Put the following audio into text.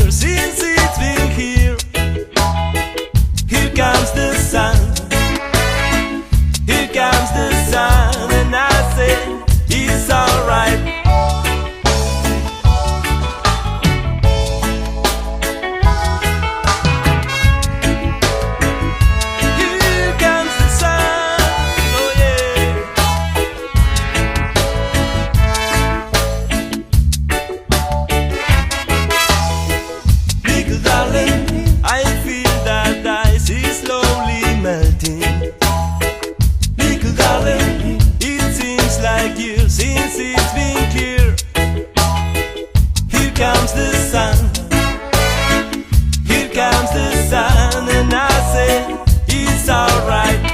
years since it's been here. Here comes the sun. Here comes the sun, and I say it's alright. Here comes the sun, oh yeah. Little darling, I feel that ice is slowly melting. Little darling, it seems like years since it's been clear. Here comes the sun. Here comes the sun, and I say it's alright.